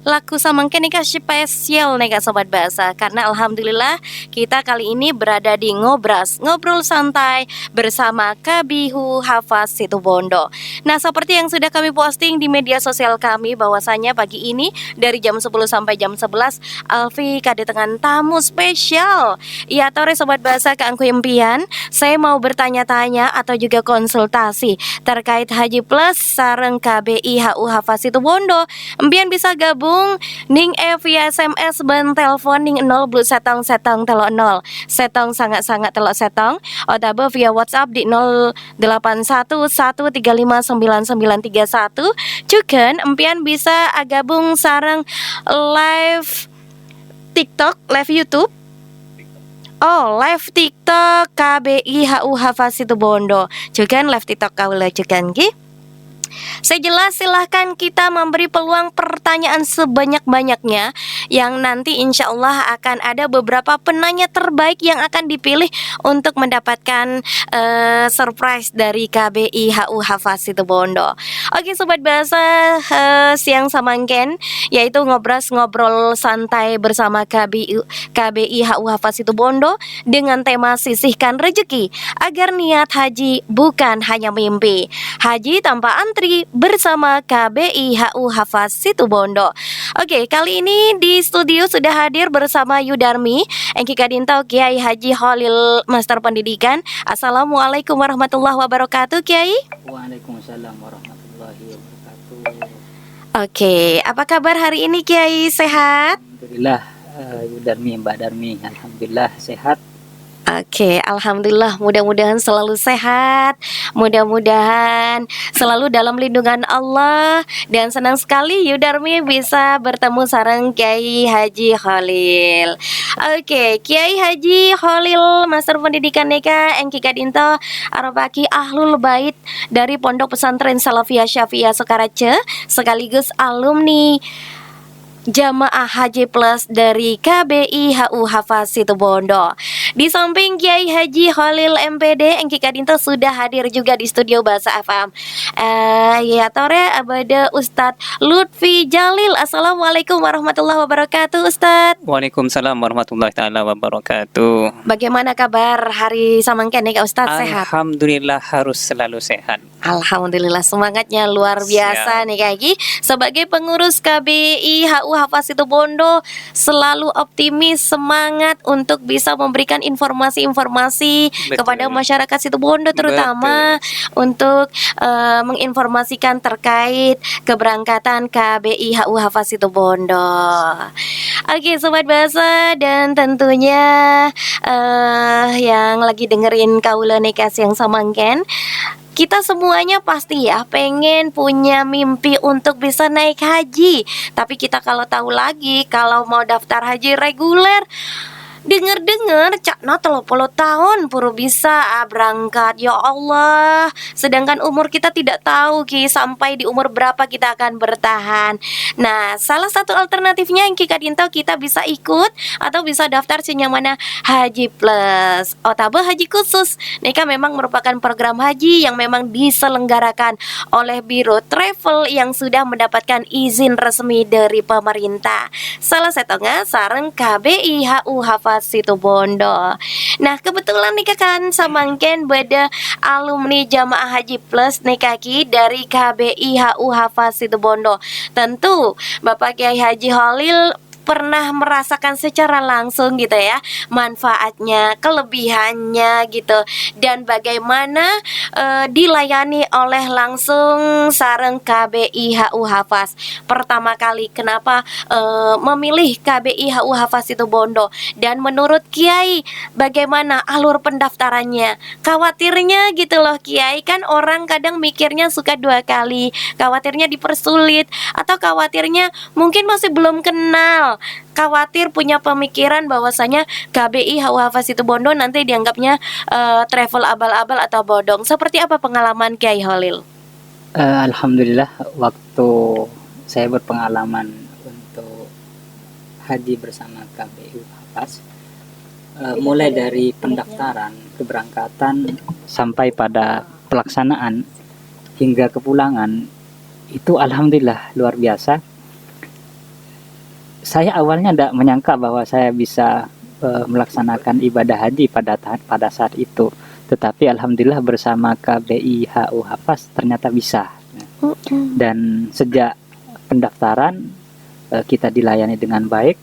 laku samangke nih Kak spesial nih Kak Sobat Bahasa, karena alhamdulillah kita kali ini berada di Ngobras, ngobrol santai bersama Kabihu Hafaz Situbondo. Nah, seperti yang sudah kami posting di media sosial kami bahwasanya pagi ini dari jam 10 sampai jam 11 Alfi kedatangan tamu spesial. Ya, tore Sobat Bahasa ke Angku Impian, saya mau bertanya-tanya atau juga konsultasi terkait Haji Plus sareng KBI HU Hafaz Situbondo. Empian bisa gabung ning via SMS ben telepon ning 0 blu setong setong telo 0 setong sangat-sangat telo setong atau via WhatsApp di 0811359931. Juga empian bisa gabung sareng live TikTok, live YouTube. Oh, live TikTok KBI HU Hafaz Situbondo. Juga live TikTok kaula juga nggih. Saya jelas silahkan kita memberi peluang pertanyaan sebanyak-banyaknya, yang nanti insya Allah akan ada beberapa penanya terbaik yang akan dipilih untuk mendapatkan surprise dari KBI HU Hafaz Situbondo. Oke Sobat Bahasa, siang samangken yaitu ngobrol santai bersama KBI HU Hafaz Situbondo dengan tema sisihkan rezeki agar niat haji bukan hanya mimpi. Haji tanpa antri bersama KBI HU Hafaz Situbondo. Oke, kali ini di studio sudah hadir bersama Yudarmi Engki Kadinto Kiai Haji Khalil Master Pendidikan. Assalamualaikum warahmatullahi wabarakatuh Kiai. Waalaikumsalam warahmatullahi wabarakatuh. Oke, apa kabar hari ini Kiai, sehat? Alhamdulillah, Yudarmi, Mbak Darmi, alhamdulillah sehat. Oke, alhamdulillah, mudah-mudahan selalu sehat, mudah-mudahan selalu dalam lindungan Allah, dan senang sekali Yudarmi bisa bertemu sareng Kiai Haji Khalil. Oke, Kiai Haji Khalil Master Pendidikan Neka Engki Kadinto Arabaki Ahlul Bait dari Pondok Pesantren Salafiyah Syafi'iyah Sukarace, sekaligus alumni Jamaah Haji Plus dari KBI HU Hafaz Situbondo. Di samping Kiai Haji Khalil MPD, Engki Kadinto sudah hadir juga di studio Bahasa FM. Ya tore abada Ustadz Lutfi Jalil. Assalamualaikum warahmatullahi wabarakatuh Ustadz. Waalaikumsalam warahmatullahi taala wabarakatuh. Bagaimana kabar hari samangken nih Kak Ustadz, sehat? Alhamdulillah, harus selalu sehat. Alhamdulillah, semangatnya luar biasa nih Kak Ki. Sebagai pengurus KBI HU Hafaz Situbondo selalu optimis, semangat untuk bisa memberikan informasi-informasi kepada masyarakat Situbondo, terutama untuk menginformasikan terkait keberangkatan KBI HU Hafaz Situbondo. Oke Sobat Bahasa, dan tentunya yang lagi dengerin kaula nekas yang samangken, kita semuanya pasti ya pengen punya mimpi untuk bisa naik haji. Tapi kita kalau tahu lagi, kalau mau daftar haji reguler, dengar-dengar cakna 30 tahun puru bisa berangkat. Ya Allah, sedangkan umur kita tidak tahu Ki sampai di umur berapa kita akan bertahan. Nah, salah satu alternatifnya yang Ki Kadinto, kita bisa ikut atau bisa daftar senyamana Haji Plus atau haji khusus. Nika memang merupakan program haji yang memang diselenggarakan oleh Biro Travel yang sudah mendapatkan izin resmi dari pemerintah. Salah satunya sareng KBI HU Hafaz Situbondo. Nah, kebetulan nih kan samangken beda alumni Jamaah Haji Plus nih kaki dari KBI HU Hafaz Situbondo. Tentu Bapak Kiai Haji Khalil pernah merasakan secara langsung gitu ya manfaatnya, kelebihannya gitu, dan bagaimana dilayani oleh langsung sareng KBI HU Hafaz. Pertama kali kenapa memilih KBI HU Hafaz Situbondo, dan menurut Kiai bagaimana alur pendaftarannya? Khawatirnya gitu loh Kiai, kan orang kadang mikirnya suka dua kali, khawatirnya dipersulit atau khawatirnya mungkin masih belum kenal, khawatir punya pemikiran bahwasanya KBI HU Hafaz Situbondo nanti dianggapnya travel abal-abal atau bodong. Seperti apa pengalaman Kiai Khalil? Alhamdulillah, waktu saya berpengalaman untuk haji bersama KBI Hafaz, mulai dari pendaftaran, keberangkatan sampai pada pelaksanaan hingga kepulangan, itu alhamdulillah luar biasa. saya awalnya tidak menyangka bahwa saya bisa melaksanakan ibadah haji pada saat itu. Tetapi alhamdulillah bersama KBI HU Hafaz ternyata bisa. Dan sejak pendaftaran kita dilayani dengan baik,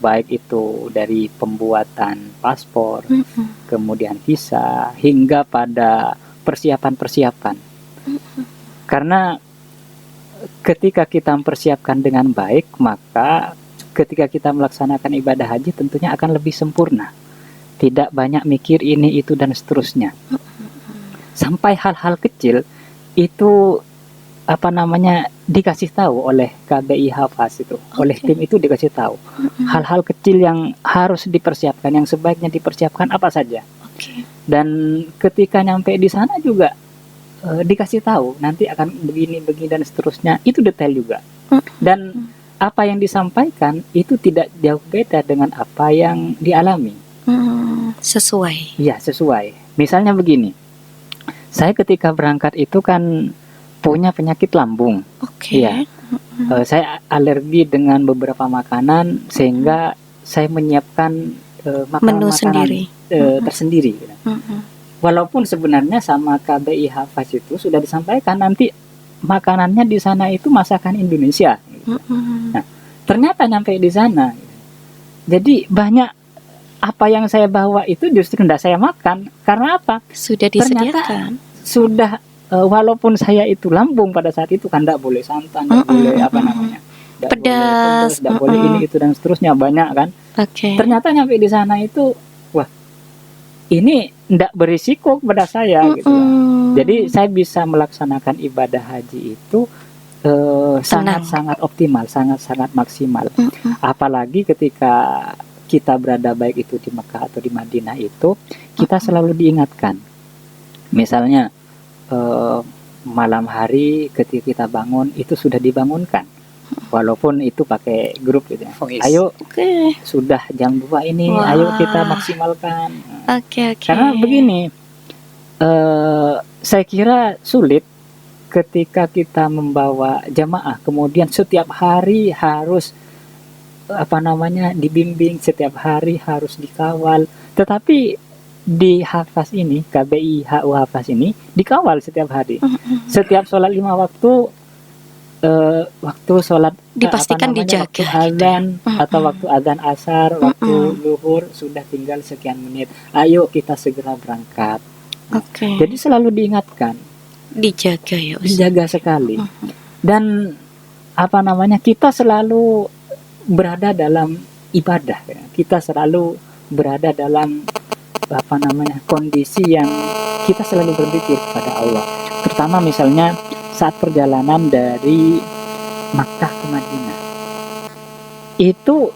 baik itu dari pembuatan paspor, kemudian visa, hingga pada persiapan-persiapan. Karena ketika kita mempersiapkan dengan baik, maka ketika kita melaksanakan ibadah haji tentunya akan lebih sempurna. Tidak banyak mikir ini, itu, dan seterusnya. Sampai hal-hal kecil itu dikasih tahu oleh KBI Hafaz itu, oleh tim itu dikasih tahu hal-hal kecil yang harus dipersiapkan, yang sebaiknya dipersiapkan apa saja. Dan ketika nyampe di sana juga dikasih tahu nanti akan begini dan seterusnya, itu detail juga. Dan apa yang disampaikan itu tidak jauh beda dengan apa yang dialami. Sesuai. Iya, sesuai. Misalnya begini, saya ketika berangkat itu kan punya penyakit lambung. Iya. Saya alergi dengan beberapa makanan sehingga saya menyiapkan menu sendiri tersendiri. Walaupun sebenarnya sama KBI Hafaz itu sudah disampaikan nanti makanannya di sana itu masakan Indonesia. Nah, ternyata nyampe di sana, jadi banyak apa yang saya bawa itu justru tidak saya makan. Karena apa? Sudah disediakan. Ternyata sudah, walaupun saya itu lambung pada saat itu kan tidak boleh santan, tidak boleh pedas, tidak boleh ini itu dan seterusnya, banyak kan. Ternyata nyampe di sana itu, wah, ini tidak berisiko kepada saya gitu. Jadi saya bisa melaksanakan ibadah haji itu sangat-sangat optimal, sangat-sangat maksimal. Apalagi ketika kita berada baik itu di Mekah atau di Madinah itu, kita selalu diingatkan. Misalnya malam hari ketika kita bangun itu sudah dibangunkan, walaupun itu pakai grup gitu ya. Ayo, sudah jam 2 ini, ayo kita maksimalkan. Karena begini, saya kira sulit ketika kita membawa jamaah, kemudian setiap hari harus dibimbing, setiap hari harus dikawal. Tetapi di Hafaz ini, KBI HU Hafaz ini dikawal setiap hari. Setiap sholat 5 waktu, waktu sholat dipastikan dijaga. Waktu azan atau waktu azan asar, waktu zuhur sudah tinggal sekian menit. Ayo kita segera berangkat. Jadi selalu diingatkan. Dijaga ya Ustaz. Dijaga sekali. Dan kita selalu berada dalam ibadah ya. Kita selalu berada dalam kondisi yang kita selalu berpikir kepada Allah. Terutama misalnya saat perjalanan dari Makkah ke Madinah. Itu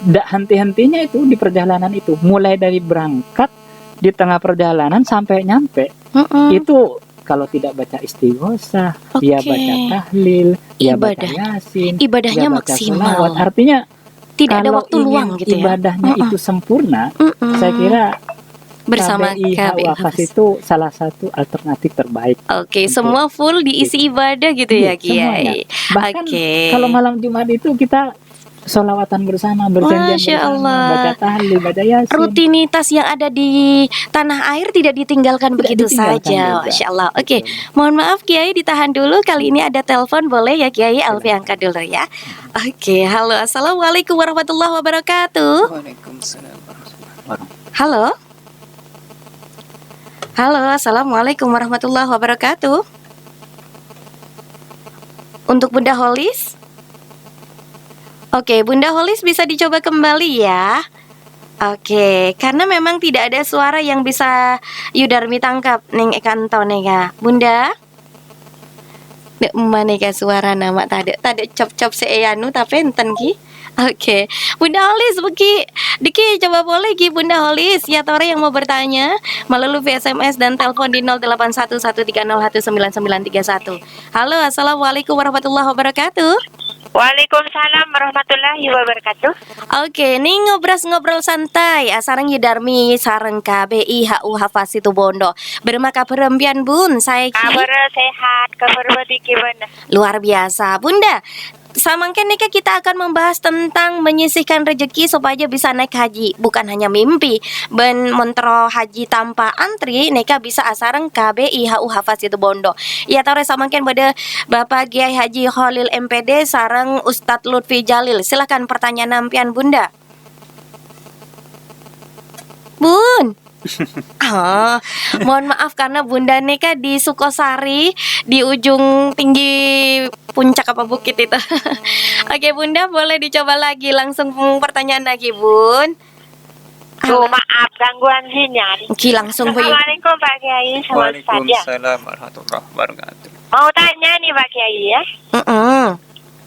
tidak henti-hentinya itu di perjalanan itu, mulai dari berangkat, di tengah perjalanan sampai nyampe. Itu kalau tidak baca istighosah, ya baca tahlil, ya baca yasin, ibadahnya ya baca maksimal. sholawat. Artinya tidak ada waktu luang gitu ya. Ibadahnya itu sempurna. Saya kira bersama KBI Hafaz itu salah satu alternatif terbaik. Semua full diisi ibadah gitu ya Kiai. Bahkan kalau malam Jumat itu kita sholawatan bersama, berjanjian bersama, baca tahlil, baca yasin. Rutinitas yang ada di tanah air tidak ditinggalkan begitu saja. Masya Allah. Mohon maaf Kiai, ditahan dulu. Kali ini ada telepon, boleh ya Kiai? Alfi angkat dulu ya. Halo, assalamualaikum warahmatullahi wabarakatuh. Waalaikumsalam warahmatullahi wabarakatuh. Halo, assalamualaikum warahmatullahi wabarakatuh. Untuk Bunda Holis. Bunda Holis bisa dicoba kembali ya. Karena memang tidak ada suara yang bisa Yudarmi tangkap ning kanto nega. Bunda. Dek maneka suara nama tade cop-cop seeyanu tapi enten ki. Bunda Holis Diki coba boleh Ki Bunda Holis ya Tore yang mau bertanya melalui SMS dan telepon di 0811301991. Halo, assalamualaikum warahmatullahi wabarakatuh. Waalaikumsalam warahmatullahi wabarakatuh. Nih ngobrol santai sareng Yudarmi sareng KBI HU Hafaz itu Bondo. Bermaka perempian Bun, saya Ki. Kabar sehat, kabar baik gimana? Luar biasa, Bunda. Samangken nih kita akan membahas tentang menyisihkan rezeki supaya bisa naik haji. Bukan hanya mimpi, ben mentro haji tanpa antri, neka bisa asareng KBI HU Hafaz itu Bondo. Ya tore samangken pada Bapak Kiai Haji Khalil MPD sareng Ustadz Lutfi Jalil. Silakan pertanyaan nampian Bunda. Bun. Mohon maaf karena Bunda Neka di Sukosari, di ujung tinggi puncak apa bukit itu. Oke Bunda, boleh dicoba lagi langsung pertanyaan lagi Bun. Maaf gangguan sinyal. Oke langsung Bu. Assalamualaikum Pak Kiai sama Ustaz ya. Waalaikumsalam warahmatullahi wabarakatuh. Mau tanya nih Pak Kiai ya.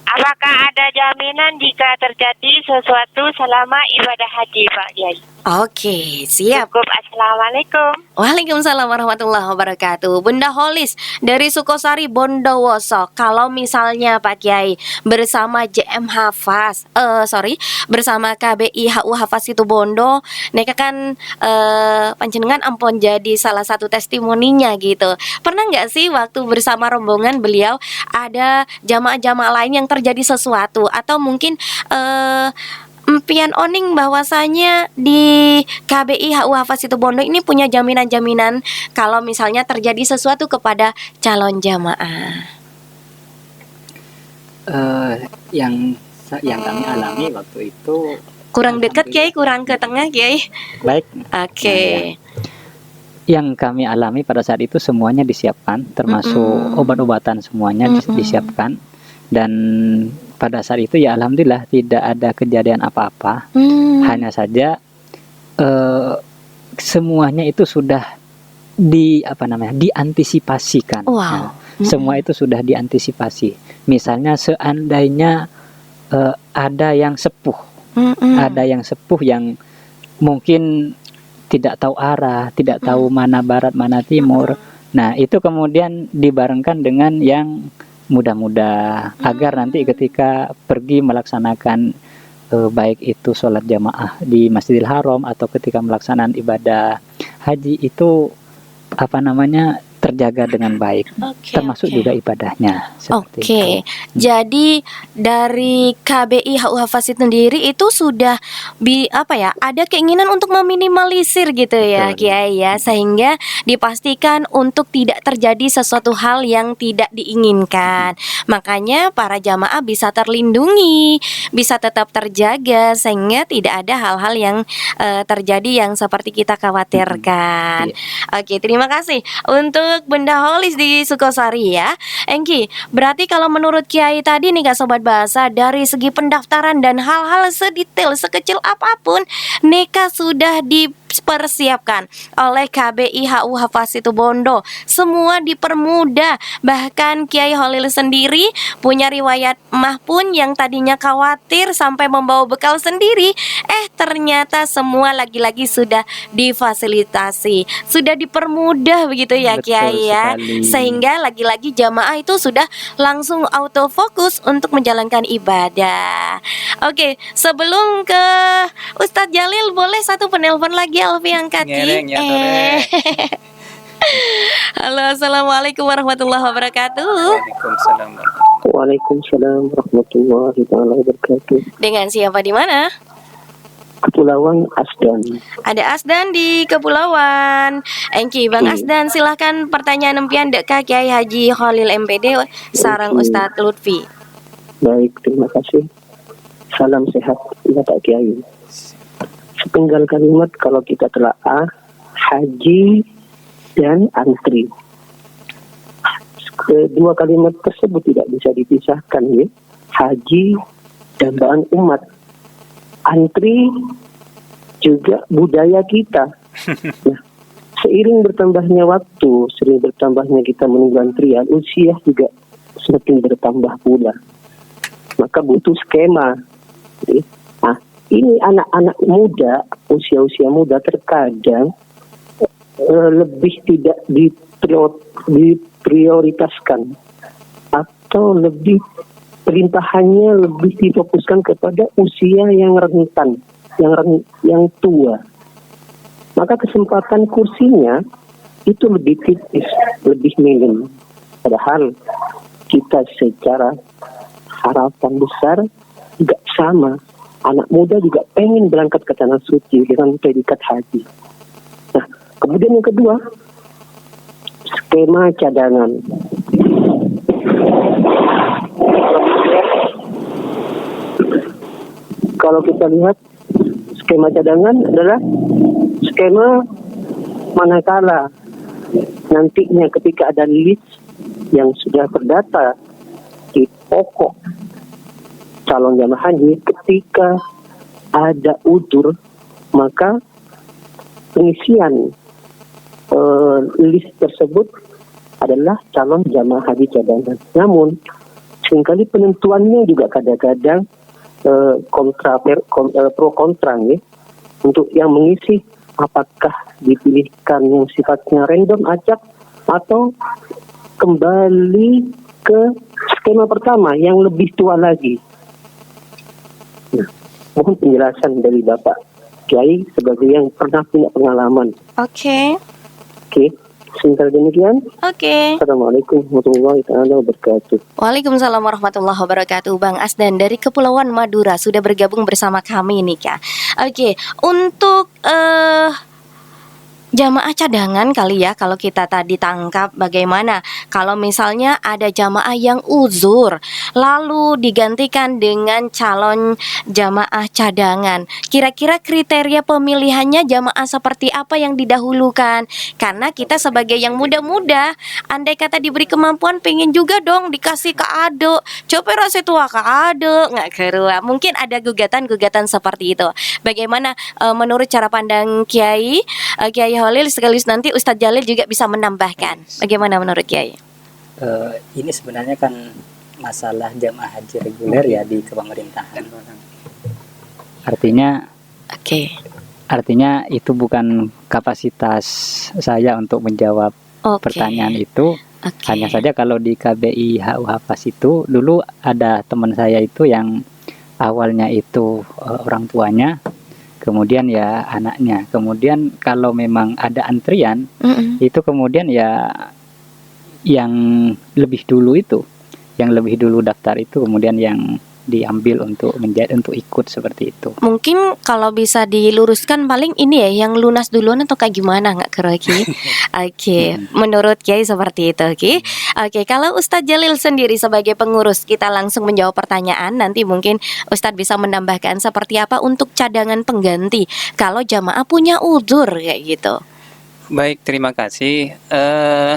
Apakah ada jaminan jika terjadi sesuatu selama ibadah haji Pak Kiai? Oke, siap. Cukup. Assalamualaikum. Waalaikumsalam warahmatullahi wabarakatuh. Bunda Holis dari Sukosari Bondowoso. Kalau misalnya Pak Kiai bersama JM Hafaz, bersama KBI HU Hafaz itu Bondo, neka kan panjenengan ampun jadi salah satu testimoninya gitu. Pernah nggak sih waktu bersama rombongan beliau ada jamaah-jamaah lain yang terjadi sesuatu atau mungkin Mpian oning bahwasanya di KBI HU Hafaz itu Bondo ini punya jaminan-jaminan kalau misalnya terjadi sesuatu kepada calon jamaah. Yang kami alami waktu itu Kurang dekat Kiai, kurang ke tengah Kiai. baik. Oke. Yang kami alami pada saat itu semuanya disiapkan, termasuk obat-obatan semuanya disiapkan, dan pada saat itu ya alhamdulillah tidak ada kejadian apa-apa. Hanya saja semuanya itu sudah diantisipasikan. Wow. Nah, semua itu sudah diantisipasi. Misalnya seandainya ada yang sepuh, yang mungkin tidak tahu arah, tidak tahu mana barat, mana timur. Nah, itu kemudian dibarengkan dengan yang muda-muda agar nanti ketika pergi melaksanakan baik itu sholat jamaah di Masjidil Haram atau ketika melaksanakan ibadah haji itu terjaga dengan baik, termasuk juga ibadahnya. Oke, jadi dari KBI HU Hafaz sendiri itu sudah ada keinginan untuk meminimalisir gitu ya Kiai ya, sehingga dipastikan untuk tidak terjadi sesuatu hal yang tidak diinginkan. Makanya para jamaah bisa terlindungi, bisa tetap terjaga sehingga tidak ada hal-hal yang terjadi yang seperti kita khawatirkan. Oke, terima kasih untuk Bunda Holis di Sukosari ya. Engki, berarti kalau menurut Kiai tadi nih Kak Sobat Bahasa, dari segi pendaftaran dan hal-hal sedetail sekecil apapun Neka sudah dipersiapkan oleh KBI HU Hafaz itu Bondo. Semua dipermudah. Bahkan Kiai Holil sendiri punya riwayat mah pun yang tadinya khawatir sampai membawa bekal sendiri, ternyata semua lagi-lagi sudah difasilitasi, sudah dipermudah begitu ya Kiai ya. Sehingga lagi-lagi jamaah itu sudah langsung autofokus untuk menjalankan ibadah. Oke, sebelum ke Ustadz Jalil, boleh satu penelpon lagi Alfi angkat. Halo, assalamualaikum warahmatullahi wabarakatuh. Waalaikumsalam warahmatullahi wabarakatuh. Dengan siapa di mana? Kepulauan Asdan. Ada Asdan di Kepulauan. Engki, Bang Asdan, silahkan pertanyaan empian dek Kiai Haji Khalil MPD sarang Ustadz Lutfi. Baik, terima kasih. Salam sehat Bapak Kiai. Sepenggal kalimat kalau kita telaah haji dan antri. Kedua kalimat tersebut tidak bisa dipisahkan ya. Haji dambaan umat. Antri juga budaya kita. Nah, seiring bertambahnya waktu, sering bertambahnya kita menunggu antrian, usia juga semakin bertambah pula. Maka butuh skema. Nah, ini anak-anak muda, usia-usia muda terkadang lebih tidak diprioritaskan atau lebih perintahannya lebih difokuskan kepada usia yang rentan, yang tua. Maka kesempatan kursinya itu lebih tipis, lebih minim. Padahal kita secara harapan besar juga sama. Anak muda juga pengen berangkat ke tanah suci dengan predikat haji. Nah, kemudian yang kedua, skema cadangan. Kalau kita lihat skema cadangan adalah skema manakala nantinya ketika ada list yang sudah terdata di pokok calon jamaah haji, ketika ada udzur, maka pengisian list tersebut adalah calon jamaah haji cadangan. Namun seringkali penentuannya juga kadang-kadang pro kontra ya, untuk yang mengisi apakah dipilihkan yang sifatnya random acak atau kembali ke skema pertama yang lebih tua lagi. Nah, mohon penjelasan dari Bapak Kiai sebagai yang pernah punya pengalaman. Oke. Sebentar demikian. Oke. Assalamualaikum warahmatullahi wabarakatuh. Waalaikumsalam warahmatullahi wabarakatuh. Bang Asdan dari Kepulauan Madura sudah bergabung bersama kami nih Kak. Oke, untuk jamaah cadangan kali ya, kalau kita tadi tangkap bagaimana kalau misalnya ada jamaah yang uzur lalu digantikan dengan calon jamaah cadangan, kira-kira kriteria pemilihannya jamaah seperti apa yang didahulukan? Karena kita sebagai yang muda-muda, andai kata diberi kemampuan pengen juga dong dikasih ke ado, coba rasa tua ke ado nggak kerua, mungkin ada gugatan-gugatan seperti itu. Bagaimana menurut cara pandang Kiai Holil, sekaligus nanti Ustadz Jalil juga bisa menambahkan. Bagaimana menurut Kiai? Ini sebenarnya kan masalah jamaah haji reguler ya di kepemerintahan. Artinya itu bukan kapasitas saya untuk menjawab pertanyaan itu. Hanya saja kalau di KBI HU Hafaz itu dulu ada teman saya itu yang awalnya itu orang tuanya, kemudian ya anaknya, kemudian kalau memang ada antrian itu kemudian ya yang lebih dulu daftar itu kemudian yang diambil untuk ikut seperti itu. Mungkin kalau bisa diluruskan paling ini ya yang lunas duluan atau kayak gimana nggak Ki? Oke, menurut Kiai seperti itu Ki. Oke, kalau Ustadz Jalil sendiri sebagai pengurus, kita langsung menjawab pertanyaan. Nanti mungkin Ustadz bisa menambahkan seperti apa untuk cadangan pengganti kalau jamaah punya udzur kayak gitu. Baik, terima kasih.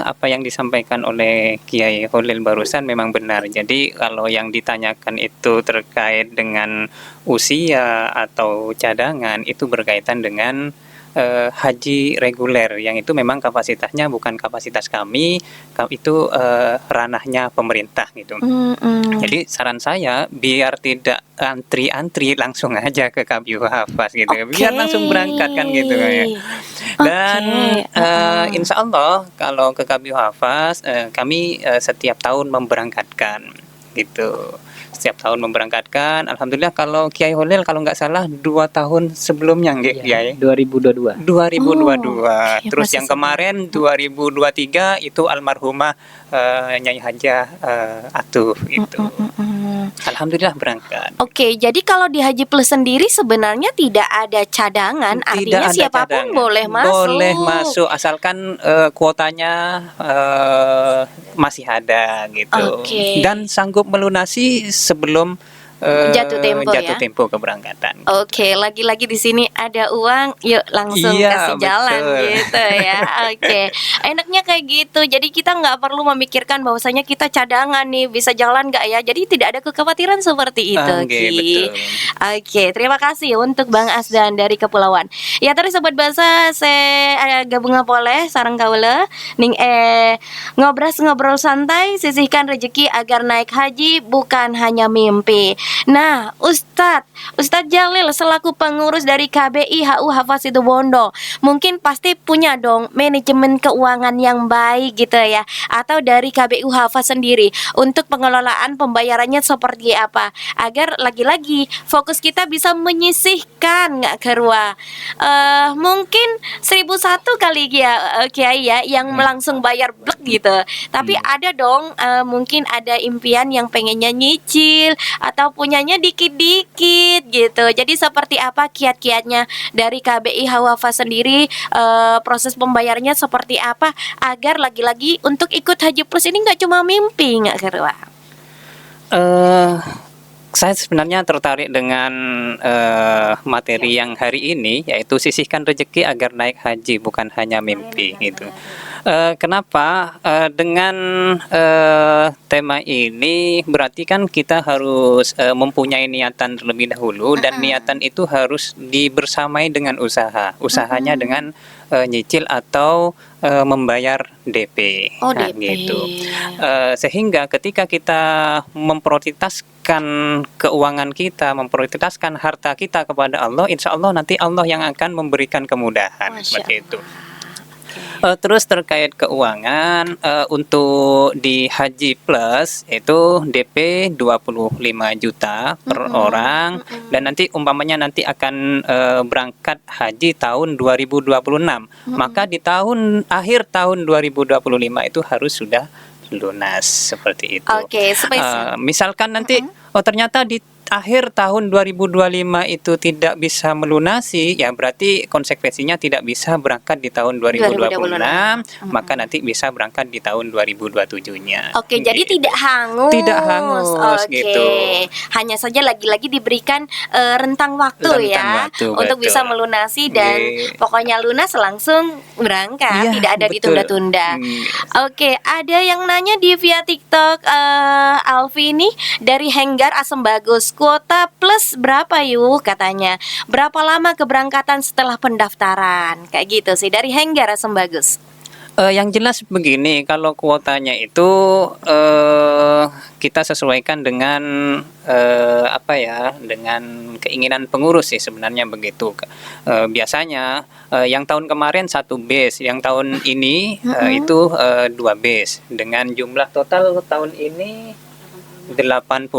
Apa yang disampaikan oleh Kiai Holil barusan memang benar. Jadi kalau yang ditanyakan itu terkait dengan usia atau cadangan, itu berkaitan dengan haji reguler, yang itu memang kapasitasnya bukan kapasitas kami, itu ranahnya pemerintah gitu. Jadi saran saya biar tidak antri langsung aja ke KBU Hafaz gitu, biar langsung berangkat kan gitu ya. Dan insya Allah kalau ke KBU Hafaz kami setiap tahun memberangkatkan gitu. Setiap tahun memberangkatkan. Alhamdulillah kalau Kiai Holil kalau nggak salah 2 tahun sebelumnya Kiai. 2022. Terus yang kemarin 2023 itu almarhumah Nyai Hajah Atuh gitu. Alhamdulillah berangkat. Oke, jadi kalau di Haji Plus sendiri sebenarnya tidak ada cadangan, artinya siapapun boleh masuk. Boleh masuk asalkan kuotanya masih ada gitu. Dan sanggup melunasi sebelum jatuh tempo keberangkatan. Oke, lagi-lagi di sini ada uang, yuk langsung kasih jalan gitu ya. Oke, enaknya kayak gitu. Jadi kita nggak perlu memikirkan bahwasanya kita cadangan nih bisa jalan nggak ya. Jadi tidak ada kekhawatiran seperti itu. Betul. Oke, terima kasih untuk Bang Asdan dari Kepulauan. Ya tadi sobat bahasa saya gabung boleh sareng kaula ning ngobrol santai, sisihkan rezeki agar naik haji bukan hanya mimpi. Nah, Ustadz Jalil selaku pengurus dari KBI HU Hafaz Situbondo, mungkin pasti punya dong manajemen keuangan yang baik gitu ya, atau dari KBU Hafaz sendiri untuk pengelolaan pembayarannya seperti apa, agar lagi-lagi fokus fokus kita bisa menyisihkan nggak Kerwa. Mungkin 1.001 kali ya Kiai ya yang langsung bayar blek gitu. Tapi ada dong mungkin ada impian yang pengennya nyicil atau punyanya dikit-dikit gitu. Jadi seperti apa kiat-kiatnya dari KBI Hawafa sendiri, proses pembayarannya seperti apa agar lagi-lagi untuk ikut Haji Plus ini nggak cuma mimpi nggak Kerwa? Saya sebenarnya tertarik dengan materi yang hari ini, yaitu sisihkan rezeki agar naik haji, bukan hanya mimpi gitu. Kenapa? Dengan tema ini berarti kan kita harus mempunyai niatan terlebih dahulu, dan niatan itu harus dibersamai dengan usaha. Usahanya dengan nyicil atau membayar DP, DP. gitu. Sehingga ketika kita memprioritaskan keuangan kita, memprioritaskan harta kita kepada Allah, insya Allah nanti Allah yang akan memberikan kemudahan. Seperti itu. Terus terkait keuangan, untuk di Haji Plus itu DP 25 juta per orang, dan nanti umpamanya nanti akan berangkat haji tahun 2026, maka di akhir tahun 2025 itu harus sudah lunas, seperti itu. Oke, misalkan nanti ternyata di akhir tahun 2025 itu tidak bisa melunasi, ya berarti konsekuensinya tidak bisa berangkat di tahun 2026, maka nanti bisa berangkat di tahun 2027-nya. Oke, jadi tidak hangus. Tidak hangus, gitu. Hanya saja lagi-lagi diberikan rentang waktu untuk betul. bisa melunasi, dan pokoknya lunas langsung berangkat, tidak ada ditunda-tunda. Oke, ada yang nanya di via TikTok, Alfi ini dari Henggar Asem Bagus. Kuota plus berapa yuk katanya? Berapa lama keberangkatan setelah pendaftaran? Kayak gitu sih dari Henggar Asem Bagus. Yang jelas begini, kalau kuotanya itu kita sesuaikan dengan dengan keinginan pengurus sih sebenarnya begitu. Biasanya yang tahun kemarin 1 base, yang tahun ini itu 2 base, dengan jumlah total tahun ini 86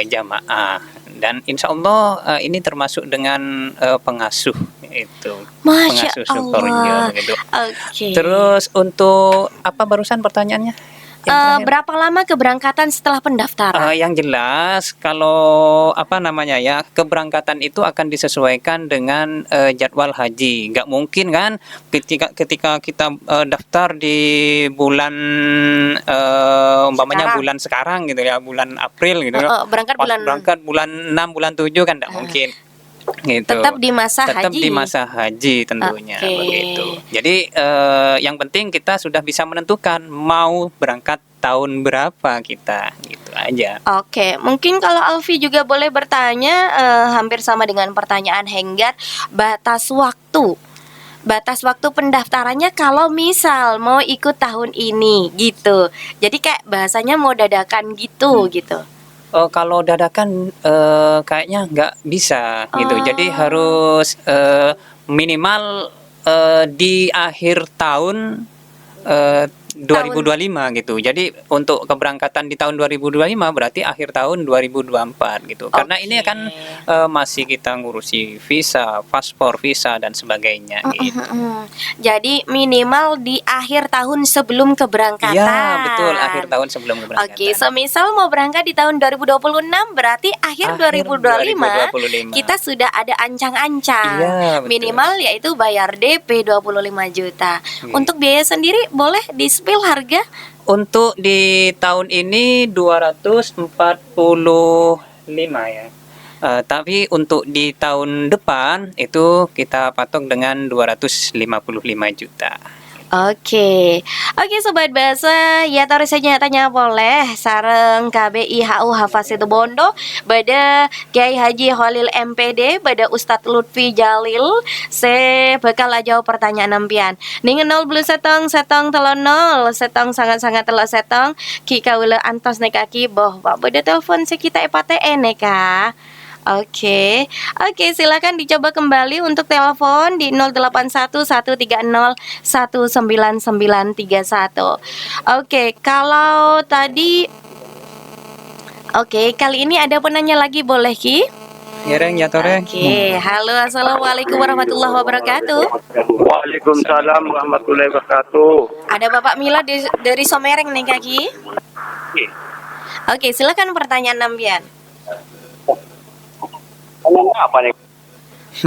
jamaah, dan insya Allah ini termasuk dengan pengasuh itu. Masya pengasuh Allah. supernya gitu. Oke. Terus untuk apa barusan pertanyaannya? Berapa lama keberangkatan setelah pendaftaran? Yang jelas kalau keberangkatan itu akan disesuaikan dengan jadwal haji. Nggak mungkin kan ketika kita daftar di bulan umpamanya bulan sekarang gitu ya, bulan April gitu. Berangkat bulan 6, bulan 7 kan nggak mungkin. Gitu. Tetap di masa haji tentunya. Begitu. Jadi yang penting kita sudah bisa menentukan mau berangkat tahun berapa kita, gitu aja. Oke, mungkin kalau Alfi juga boleh bertanya, hampir sama dengan pertanyaan Henggar, batas waktu pendaftarannya kalau misal mau ikut tahun ini gitu. Jadi kayak bahasanya mau dadakan gitu. Kalau dadakan kayaknya nggak bisa gitu. Jadi harus minimal di akhir tahun 2025 gitu. Jadi untuk keberangkatan di tahun 2025 berarti akhir tahun 2024 gitu. Karena ini kan masih kita ngurusi visa, paspor, visa dan sebagainya gitu. Jadi minimal di akhir tahun sebelum keberangkatan. Ya, betul, akhir tahun sebelum keberangkatan. Oke, semisal mau berangkat di tahun 2026 berarti akhir 2025 kita sudah ada ancang-ancang. Ya, minimal yaitu bayar DP 25 juta. Untuk biaya sendiri boleh di-spill harga? Untuk di tahun ini 245 ya. Tapi untuk di tahun depan itu kita patok dengan 255 juta. Oke, Sobat Bahasa, ya taruh saja tanya boleh sareng KBI HU Hafa Situbondo, bada Kiai Haji Khalil MPD, bada Ustadz Lutfi Jalil. Se bakal jawab pertanyaan nampian. Ning 0 belu setong telon 0 setong sangat-sangat telon setong ki kaula antos nekaki boh Pak bada telepon si kita EPTN neka. Oke, silakan dicoba kembali untuk telepon di 081130199931. Oke, kalau tadi Oke, kali ini ada penanya lagi, boleh Ki? Yereng ya Tore. Oke, halo, assalamualaikum warahmatullahi wabarakatuh. Waalaikumsalam warahmatullahi wabarakatuh. Ada Bapak Mila dari Somereng nih Kak Ki. Oke, silakan pertanyaan Nambian. Apa nih?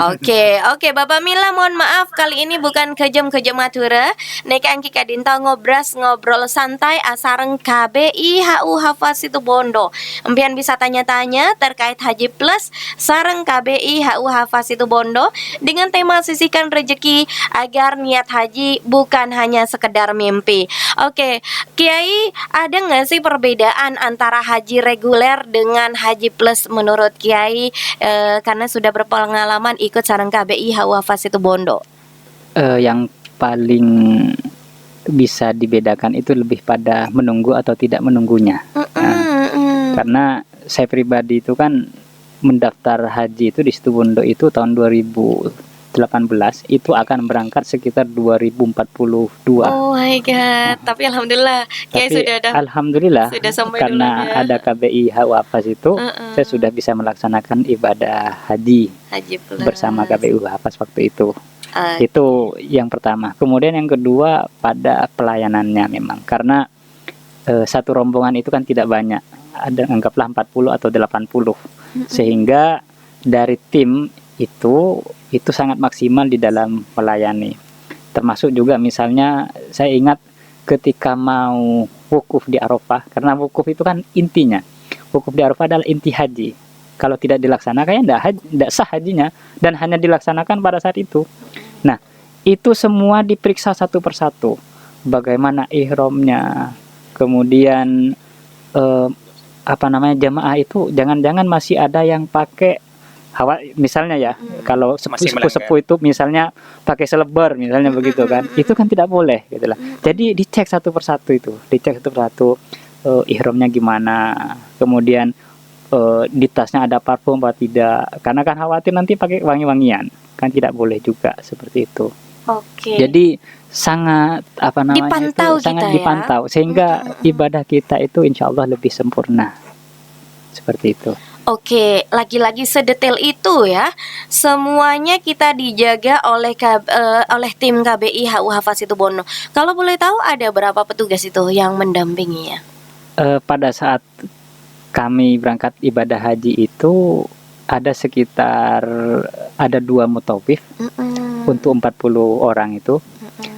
Oke, Bapak Mila, mohon maaf kali ini bukan kejam-kejam matura. Neka angki kadinta ngobrol santai asareng KBI HU Hafaz itu Bondo. Empian bisa tanya-tanya terkait Haji Plus sareng KBI HU Hafaz itu Bondo dengan tema sisihkan rezeki agar niat haji bukan hanya sekedar mimpi. Oke, Kiai, ada nggak sih perbedaan antara haji reguler dengan Haji Plus menurut Kiai? Karena sudah berpengalaman ikut sareng KBI HU Hafaz itu Bondo. Yang paling bisa dibedakan itu lebih pada menunggu atau tidak menunggunya. Karena saya pribadi itu kan mendaftar haji itu di situ Bondo itu tahun 2018 itu akan berangkat sekitar 2042. Oh my god, tapi alhamdulillah Kiai Tapi sudah ada alhamdulillah sudah sampai karena dulunya. ada KBI HU Hafaz itu saya sudah bisa melaksanakan ibadah haji Haji Plus bersama KBI Hafaz waktu itu. Oke. Itu yang pertama. Kemudian yang kedua pada pelayanannya memang karena satu rombongan itu kan tidak banyak. Ada anggaplah 40 atau 80. Sehingga dari tim itu sangat maksimal di dalam melayani. Termasuk juga misalnya saya ingat ketika mau wukuf di Arafah, karena wukuf itu kan intinya. Wukuf di Arafah adalah inti haji. Kalau tidak dilaksanakan ya tidak sah hajinya dan hanya dilaksanakan pada saat itu. Nah, itu semua diperiksa satu persatu. Bagaimana ihramnya, kemudian jamaah itu jangan-jangan masih ada yang pakai misalnya ya, kalau Masih sepuh-sepuh itu misalnya pakai selebar misalnya begitu kan, itu kan tidak boleh gitulah. Jadi dicek satu persatu ihramnya gimana, kemudian di tasnya ada parfum atau tidak, karena kan khawatir nanti pakai wangi-wangian, kan tidak boleh juga seperti itu. Oke. Jadi sangat Dipantau kita sangat ya. dipantau sehingga ibadah kita itu insya Allah lebih sempurna seperti itu. Oke, lagi-lagi sedetail itu ya. Semuanya kita dijaga oleh tim KBI HU Hafaz itu Bondo. Kalau boleh tahu ada berapa petugas itu yang mendampingi ya? Pada saat kami berangkat ibadah haji itu ada sekitar 2 mutawif untuk 40 orang itu.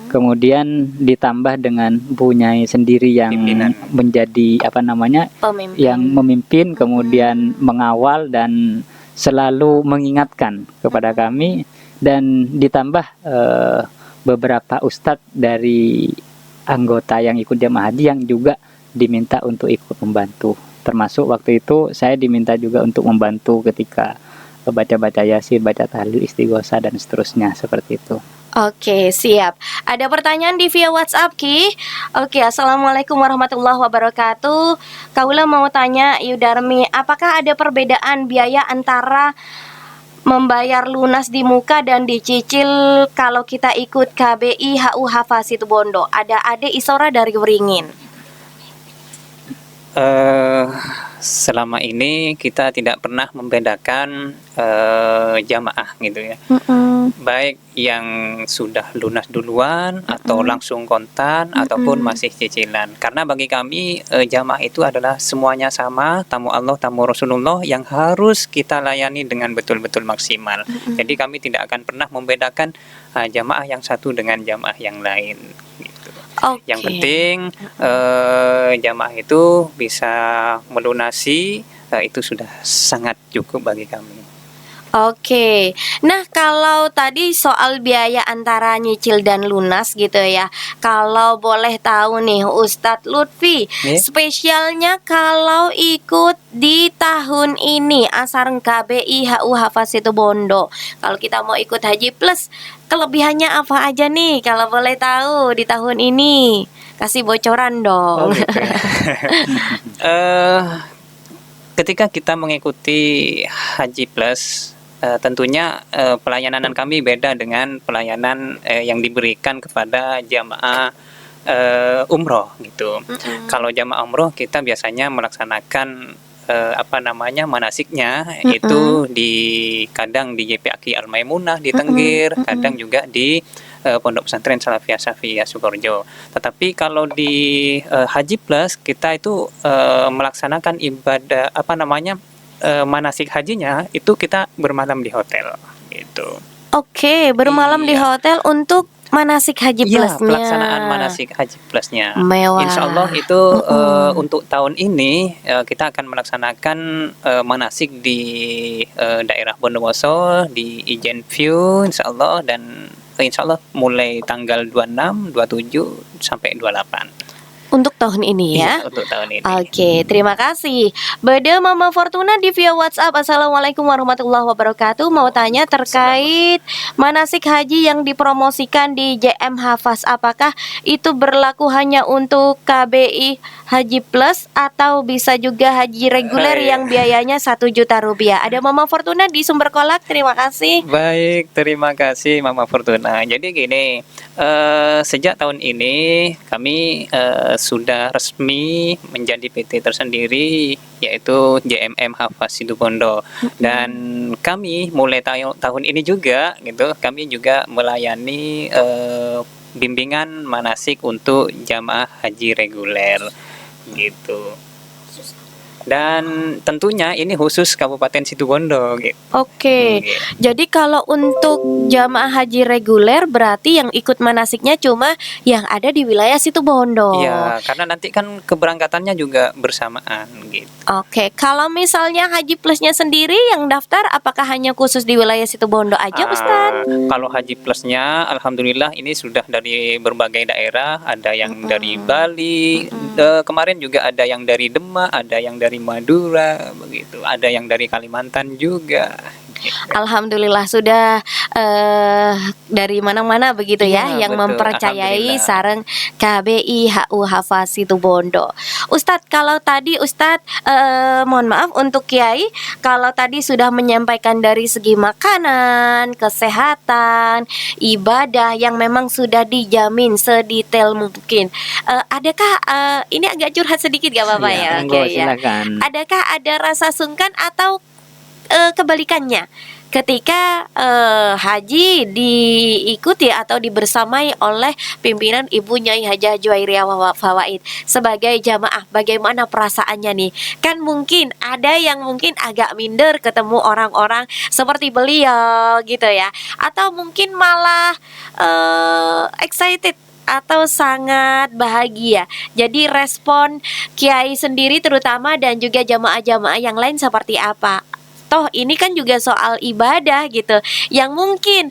Kemudian ditambah dengan punyai sendiri yang Pimpinan. menjadi Pemimpin. yang memimpin, kemudian mengawal dan selalu mengingatkan kepada kami, dan ditambah beberapa ustadz dari anggota yang ikut jamaah haji yang juga diminta untuk ikut membantu. Termasuk waktu itu saya diminta juga untuk membantu ketika baca-baca yasin, baca tahlil, istighosah dan seterusnya seperti itu. Oke, siap. Ada pertanyaan di via WhatsApp, Ki. Oke, assalamualaikum warahmatullahi wabarakatuh. Kaula mau tanya, Yudarmi, apakah ada perbedaan biaya antara membayar lunas di muka dan dicicil kalau kita ikut KBI HU Hafaz itu Bondo? Ada Ade Isora dari Wringin. Selama ini kita tidak pernah membedakan jamaah gitu ya. Baik yang sudah lunas duluan atau langsung kontan ataupun masih cicilan. Karena bagi kami jamaah itu adalah semuanya sama, tamu Allah, tamu Rasulullah yang harus kita layani dengan betul-betul maksimal. Jadi kami tidak akan pernah membedakan jamaah yang satu dengan jamaah yang lain gitu. Oke. Yang penting jamaah itu bisa melunasi, itu sudah sangat cukup bagi kami. Oke, nah kalau tadi soal biaya antara nyicil dan lunas gitu ya, kalau boleh tahu nih Ustadz Lutfi, spesialnya kalau ikut di tahun ini asareng KBI HU Hafaz itu Bondo, kalau kita mau ikut Haji Plus, kelebihannya apa aja nih kalau boleh tahu di tahun ini? Kasih bocoran dong. Ketika kita mengikuti Haji Plus, tentunya pelayanan kami beda dengan pelayanan yang diberikan kepada jamaah umroh gitu. Kalau jamaah umroh kita biasanya melaksanakan manasiknya itu kadang di YPAKI Al Maimunah di Tenggir, kadang juga di Pondok Pesantren Salafiyah Syafiyah Sukoharjo. Tetapi kalau di Haji Plus kita itu melaksanakan ibadah manasik hajinya itu kita bermalam di hotel gitu. Oke, bermalam di hotel untuk manasik haji Iya, plusnya. pelaksanaan manasik haji plusnya. Mewah. Insya Allah itu untuk tahun ini kita akan melaksanakan manasik di daerah Bondowoso di Ijen View Insya Allah, dan Insya Allah mulai tanggal 26, 27 sampai 28. Untuk tahun ini ya. Iya, untuk tahun ini. Oke, terima kasih. Bade Mama Fortuna di via WhatsApp. Assalamualaikum warahmatullahi wabarakatuh. Mau tanya terkait manasik haji yang dipromosikan di JM Hafaz. Apakah itu berlaku hanya untuk KBI Haji Plus atau bisa juga haji reguler yang biayanya 1 juta rupiah? Ada Mama Fortuna di Sumber Kolak. Terima kasih. Baik, terima kasih Mama Fortuna. Jadi gini, sejak tahun ini kami sudah resmi menjadi PT tersendiri, yaitu JMM Hafaz Situbondo. Dan kami mulai tahun ini juga gitu, kami juga melayani bimbingan manasik untuk jamaah haji reguler gitu. Dan tentunya ini khusus Kabupaten Situbondo gitu. Oke. Jadi kalau untuk jamaah haji reguler berarti yang ikut manasiknya cuma yang ada di wilayah Situbondo. Iya, karena nanti kan keberangkatannya juga bersamaan gitu. Oke, kalau misalnya haji plusnya sendiri yang daftar apakah hanya khusus di wilayah Situbondo aja, Ustaz? Kalau haji plusnya, alhamdulillah ini sudah dari berbagai daerah. Ada yang dari Bali, kemarin juga ada yang dari Demak, ada yang dari Madura, begitu. Ada yang dari Kalimantan juga. Alhamdulillah sudah dari mana-mana begitu ya Iya, yang betul. mempercayai Alhamdulillah. sareng KBI HU Hafaz Situbondo. Ustadz, kalau tadi Ustadz mohon maaf untuk Kiai, kalau tadi sudah menyampaikan dari segi makanan, kesehatan, ibadah yang memang sudah dijamin sedetail mungkin. Adakah ini agak curhat sedikit gak apa-apa ya? Monggo, Kiai, ya? silakan. Adakah ada rasa sungkan atau kebalikannya ketika haji diikuti atau dibersamai oleh pimpinan Ibu Nyai Hajah Juwairiyah Fawaid sebagai jamaah, bagaimana perasaannya nih? Kan mungkin ada yang mungkin agak minder ketemu orang-orang seperti beliau gitu ya, atau mungkin malah excited atau sangat bahagia. Jadi respon Kiai sendiri terutama dan juga jamaah-jamaah yang lain seperti apa? Toh ini kan juga soal ibadah gitu, yang mungkin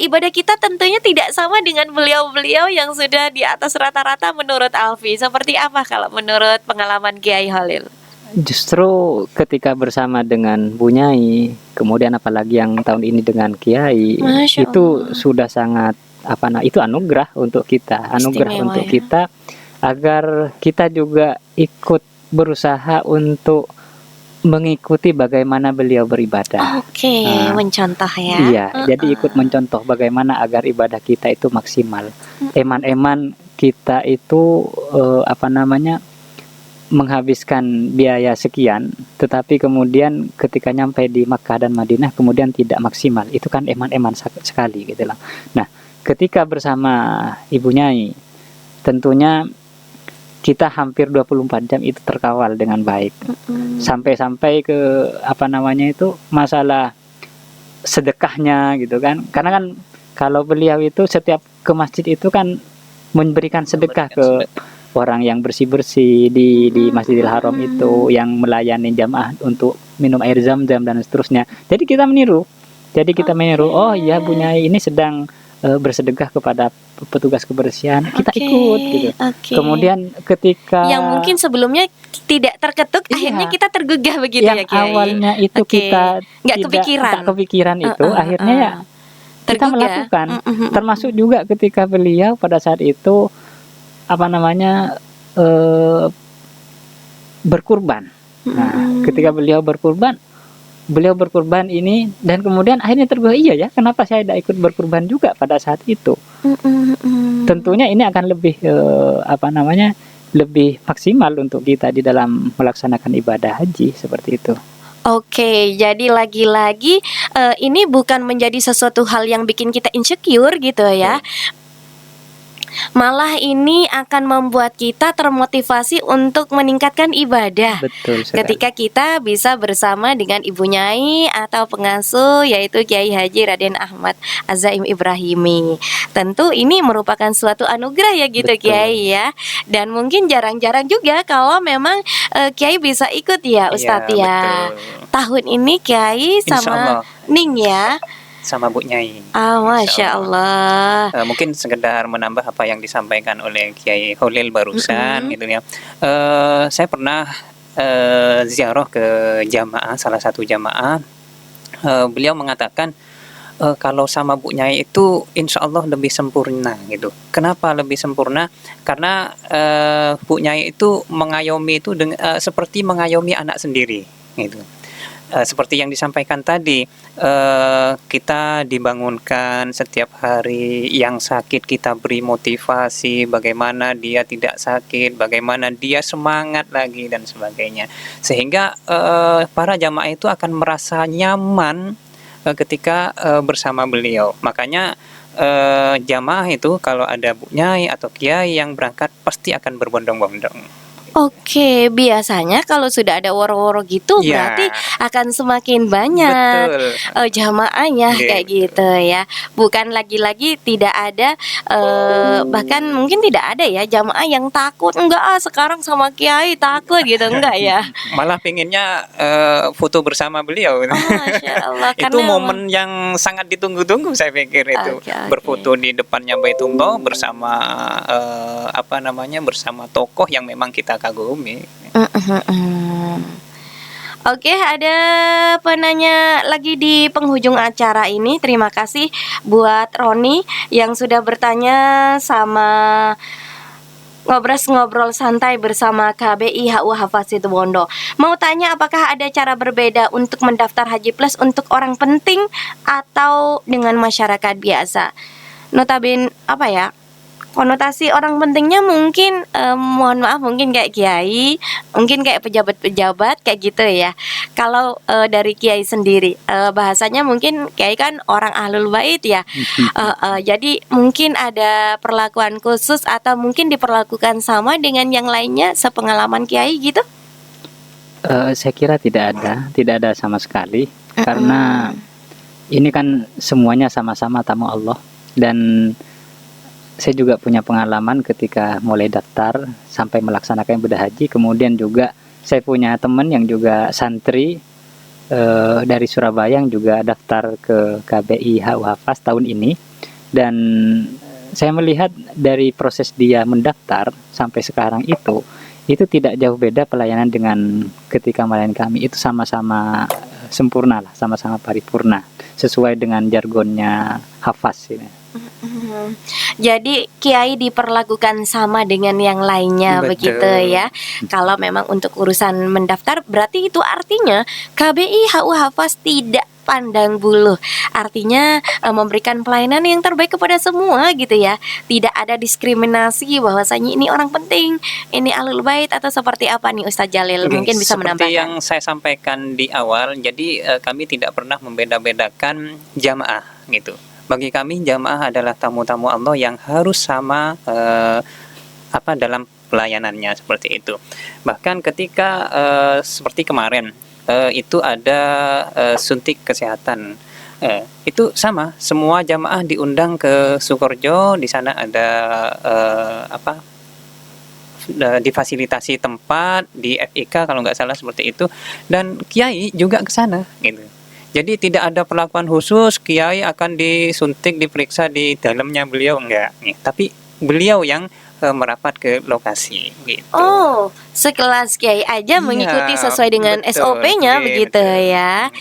ibadah kita tentunya tidak sama dengan beliau-beliau yang sudah di atas rata-rata menurut Alfi. Seperti apa kalau menurut pengalaman Kiai Holil? Justru ketika bersama dengan Bu Nyai, kemudian apalagi yang tahun ini dengan Kiai, Masya itu Allah. sudah sangat itu anugerah untuk kita, anugerah Istimewa, untuk ya. kita, agar kita juga ikut berusaha untuk mengikuti bagaimana beliau beribadah. Oke, Nah, mencontoh ya. Iya, jadi ikut mencontoh bagaimana agar ibadah kita itu maksimal. Eman-eman kita itu menghabiskan biaya sekian, tetapi kemudian ketika nyampe di Makkah dan Madinah kemudian tidak maksimal. Itu kan eman-eman sekali gitu lah. Nah, ketika bersama Ibu Nyai, tentunya kita hampir 24 jam itu terkawal dengan baik. Sampai-sampai ke masalah sedekahnya gitu kan. Karena kan kalau beliau itu setiap ke masjid itu kan memberikan sedekah ke orang yang bersih-bersih di Masjidil Haram itu, yang melayani jamaah untuk minum air zam-zam dan seterusnya. Jadi kita meniru. Oh iya, Bu Nyai ini sedang bersedekah kepada petugas kebersihan, kita Oke, ikut gitu. oke. Kemudian ketika yang mungkin sebelumnya tidak terketuk, Iya. akhirnya kita tergugah begitu yang ya Kiai. awalnya itu Oke. kita Nggak tidak kepikiran. tak kepikiran itu, akhirnya ya kita Tergugah. melakukan. Termasuk juga ketika beliau pada saat itu berkurban. Nah, ketika beliau berkurban ini, dan kemudian akhirnya tergugah, iya ya, kenapa saya tidak ikut berkurban juga pada saat itu? Tentunya ini akan lebih lebih maksimal untuk kita di dalam melaksanakan ibadah haji seperti itu. Oke, jadi lagi-lagi ini bukan menjadi sesuatu hal yang bikin kita insecure gitu ya. Malah ini akan membuat kita termotivasi untuk meningkatkan ibadah. Betul sekali. Ketika kita bisa bersama dengan Ibu Nyai atau pengasuh yaitu Kiai Haji Raden Ahmad Azaim Ibrahimi. Tentu ini merupakan suatu anugerah ya gitu Betul. Kiai ya. Dan mungkin jarang-jarang juga kalau memang Kiai bisa ikut ya Ustadz ya. Betul. Tahun ini Kiai Insya sama Allah. Ning ya. Sama Bu Nyai. Masya Allah. Mungkin sekedar menambah apa yang disampaikan oleh Kiai Holil barusan gitu ya. Saya pernah ziarah ke jamaah, salah satu jamaah. Beliau mengatakan kalau sama Bu Nyai itu insya Allah lebih sempurna gitu. Kenapa lebih sempurna? Karena Bu Nyai itu mengayomi itu seperti mengayomi anak sendiri gitu. Seperti yang disampaikan tadi, kita dibangunkan setiap hari, yang sakit kita beri motivasi, bagaimana dia tidak sakit, bagaimana dia semangat lagi dan sebagainya. Sehingga para jamaah itu akan merasa nyaman ketika bersama beliau. Makanya jamaah itu kalau ada Bu Nyai atau Kiai yang berangkat pasti akan berbondong-bondong. Oke, biasanya kalau sudah ada woro-woro gitu Ya. berarti akan semakin banyak Betul. jamaahnya Gitu. kayak gitu ya. Bukan lagi-lagi tidak ada bahkan mungkin tidak ada ya jamaah yang takut enggak sekarang sama Kiai takut gitu enggak ya. Malah pinginnya foto bersama beliau. Masya Allah. Itu karena momen yang sangat ditunggu-tunggu saya pikir itu. Oke, oke. Berfoto di depannya Baitullah bersama bersama tokoh yang memang kita kagumi. Oke, ada penanya lagi di penghujung acara ini. Terima kasih buat Roni yang sudah bertanya sama ngobrol santai bersama KBI HU Hafaz Situbondo. Mau tanya apakah ada cara berbeda untuk mendaftar Haji Plus untuk orang penting atau dengan masyarakat biasa? Notabene apa ya? Konotasi orang pentingnya mungkin mohon maaf mungkin kayak kiai, mungkin kayak pejabat-pejabat kayak gitu ya. Kalau dari kiai sendiri bahasanya mungkin kiai kan orang ahlul bait ya. Jadi mungkin ada perlakuan khusus atau mungkin diperlakukan sama dengan yang lainnya sepengalaman kiai gitu. Saya kira tidak ada sama sekali, karena ini kan semuanya sama-sama tamu Allah. Dan saya juga punya pengalaman ketika mulai daftar sampai melaksanakan ibadah haji. Kemudian juga saya punya teman yang juga santri dari Surabaya yang juga daftar ke KBI HU Hafaz tahun ini. Dan saya melihat dari proses dia mendaftar sampai sekarang itu tidak jauh beda pelayanan dengan ketika melayani kami. Itu sama-sama sempurna lah, sama-sama paripurna sesuai dengan jargonnya Hafaz ini. Jadi kiai diperlakukan sama dengan yang lainnya. Betul. Begitu ya. Kalau memang untuk urusan mendaftar berarti itu artinya KBI HU Hafaz tidak pandang bulu. Artinya memberikan pelayanan yang terbaik kepada semua gitu ya. Tidak ada diskriminasi bahwasanya ini orang penting, ini ahlul bait atau seperti apa nih Ustadz Jalil? Mungkin bisa Seperti menambahkan. yang saya sampaikan di awal, jadi kami tidak pernah membeda-bedakan jamaah gitu. Bagi kami jamaah adalah tamu-tamu Allah yang harus sama dalam pelayanannya seperti itu. Bahkan ketika seperti kemarin itu ada suntik kesehatan. Itu sama, semua jamaah diundang ke Sukorejo. Di sana ada difasilitasi tempat di FIK kalau nggak salah seperti itu, dan kiai juga ke sana gitu. Jadi tidak ada perlakuan khusus kiai akan disuntik, diperiksa di dalamnya beliau, enggak nih, tapi beliau yang merapat ke lokasi gitu. Oh, sekelas kiai aja mengikuti sesuai dengan betul, SOP-nya begitu betul. ya.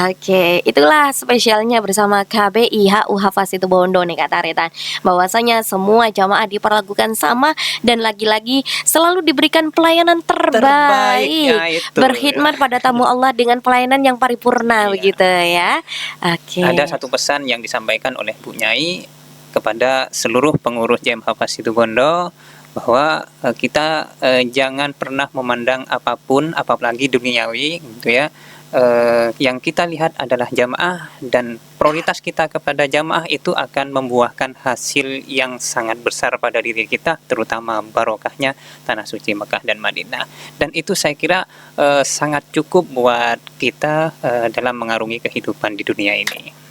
Oke, itulah spesialnya bersama KBI HU Hafaz Situbondo nih Kak Taretan. Bahwasanya semua jamaah diperlakukan sama dan lagi-lagi selalu diberikan pelayanan terbaik. Ya, itu. Berkhidmat pada tamu Allah dengan pelayanan yang paripurna Iya. begitu ya. Oke. Ada satu pesan yang disampaikan oleh Bu Nyai kepada seluruh pengurus JM Hafaz Situbondo bahwa kita jangan pernah memandang apapun, apalagi duniawi, gitu ya. Yang kita lihat adalah jamaah, dan prioritas kita kepada jamaah itu akan membuahkan hasil yang sangat besar pada diri kita, terutama barokahnya tanah suci Mekah dan Madinah. Dan itu saya kira sangat cukup buat kita dalam mengarungi kehidupan di dunia ini.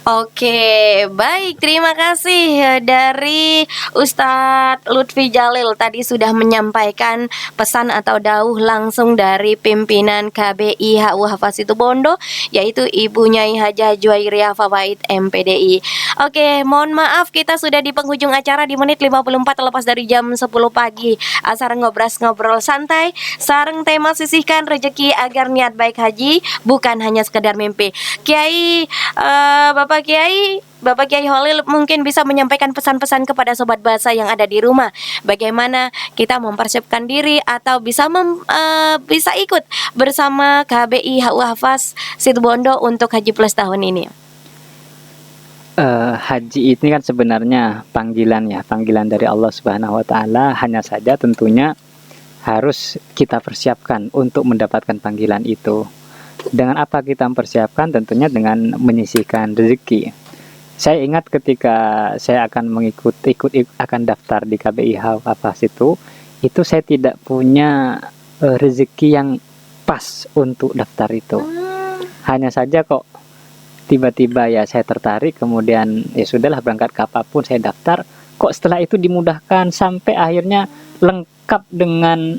Oke, baik, terima kasih dari Ustadz Lutfi Jalil. Tadi sudah menyampaikan pesan atau dauh langsung dari pimpinan KBI HU Hafaz Situbondo, yaitu Ibu Nyai Hajah Juwairiyah Fawaid MPDI. Oke, mohon maaf kita sudah di penghujung acara di menit 54 lepas dari jam 10 pagi. Asar ngobras ngobrol santai, sareng tema sisihkan rezeki agar niat baik haji bukan hanya sekedar mimpi. Kiai, Bapak Kiai Holil mungkin bisa menyampaikan pesan-pesan kepada sobat bahasa yang ada di rumah. Bagaimana kita mempersiapkan diri atau bisa ikut bersama KBI HU Hafaz Situbondo untuk Haji Plus tahun ini. Haji ini kan sebenarnya panggilan dari Allah Subhanahu wa taala, hanya saja tentunya harus kita persiapkan untuk mendapatkan panggilan itu. Dengan apa kita mempersiapkan? Tentunya dengan menyisihkan rezeki. Saya ingat ketika saya akan akan daftar di KBI HU Hafaz itu saya tidak punya rezeki yang pas untuk daftar itu. Hanya saja kok tiba-tiba ya saya tertarik, kemudian ya sudahlah berangkat ke apapun saya daftar. Kok setelah itu dimudahkan sampai akhirnya lengkap dengan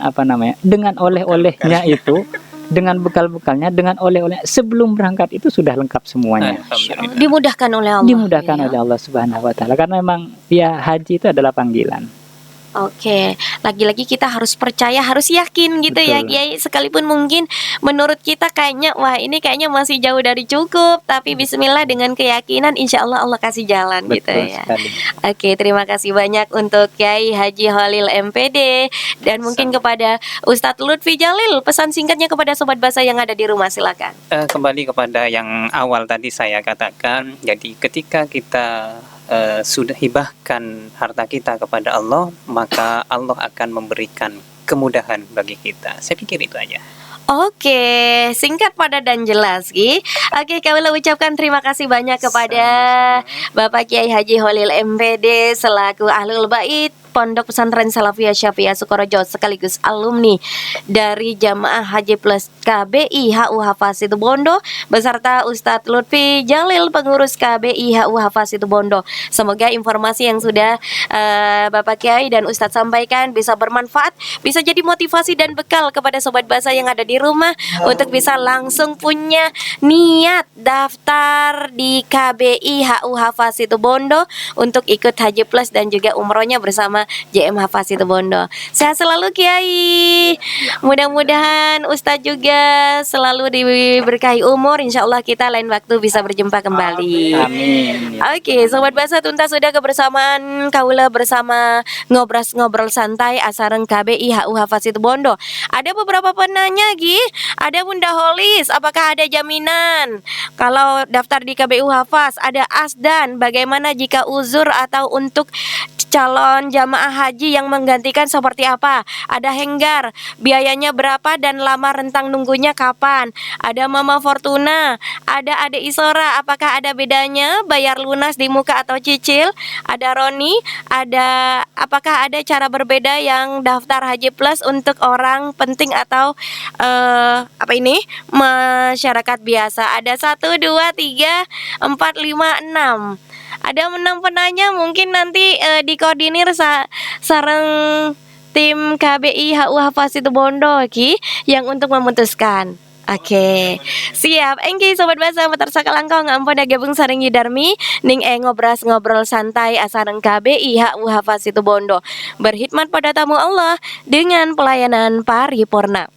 dengan oleh-olehnya itu. Dengan bekal-bekalnya, dengan oleh-oleh sebelum berangkat itu sudah lengkap semuanya. Dimudahkan oleh Allah. Dimudahkan oleh Allah Subhanahu wa taala, karena memang ya haji itu adalah panggilan. Oke, lagi-lagi kita harus percaya, harus yakin gitu. Betul. Ya Kiai, sekalipun mungkin menurut kita kayaknya wah ini kayaknya masih jauh dari cukup, tapi bismillah dengan keyakinan insya Allah Allah kasih jalan. Betul gitu ya sekali. Oke, terima kasih banyak untuk Kiai Haji Holil MPD, dan mungkin kepada Ustadz Lutfi Jalil, pesan singkatnya kepada sobat bahasa yang ada di rumah, silakan. Kembali kepada yang awal tadi saya katakan, jadi ketika kita sudah hibahkan harta kita kepada Allah, maka Allah akan memberikan kemudahan bagi kita. Saya pikir itu aja. Oke, singkat, padat dan jelas, Ki. Oke, kami ucapkan terima kasih banyak kepada Bapak Kiai Haji Holil MPD selaku Ahlul Bait Pondok Pesantren Salafiyah Syafi'iyah Sukorojo, sekaligus alumni dari Jamaah Haji Plus KBI HU Hafaz Situbondo, beserta Ustadz Lutfi Jalil, pengurus KBI HU Hafaz Situbondo. Semoga informasi yang sudah Bapak Kiai dan Ustadz sampaikan bisa bermanfaat, bisa jadi motivasi dan bekal kepada sobat bahasa yang ada di rumah untuk bisa langsung punya niat daftar di KBI HU Hafaz Situbondo untuk ikut Haji Plus dan juga umrohnya bersama JM Hafaz Situbondo. Sehat selalu Kiai. Mudah-mudahan Ustadz juga selalu diberkahi umur. Insya Allah kita lain waktu bisa berjumpa kembali. Amin. Oke, sobat bahasa, tuntas sudah kebersamaan kaula bersama ngobrol santai asareng KBI HU Hafaz Situbondo. Ada beberapa penanya Gi. Ada Bunda Holis, apakah ada jaminan kalau daftar di KBI Hafaz? Ada Asdan, bagaimana jika uzur atau untuk calon jamaah haji yang menggantikan seperti apa? Ada Henggar, biayanya berapa dan lama rentang nunggunya kapan? Ada Mama Fortuna, ada Ade Isora, apakah ada bedanya bayar lunas di muka atau cicil? Ada Roni, apakah ada cara berbeda yang daftar Haji Plus untuk orang penting atau masyarakat biasa? Ada 1, 2, 3, 4, 5, 6. Ada 6 penanya, mungkin nanti dikoordinir sareng tim KBI HU Hafaz Situbondo Ki yang untuk memutuskan. Oke, siap. Engki sobat bahasa metersa kalangkong ampun gabung sareng Yudarmi ning ngobras ngobrol santai asareng KBI HU Hafaz Situbondo, berkhidmat pada tamu Allah dengan pelayanan paripurna.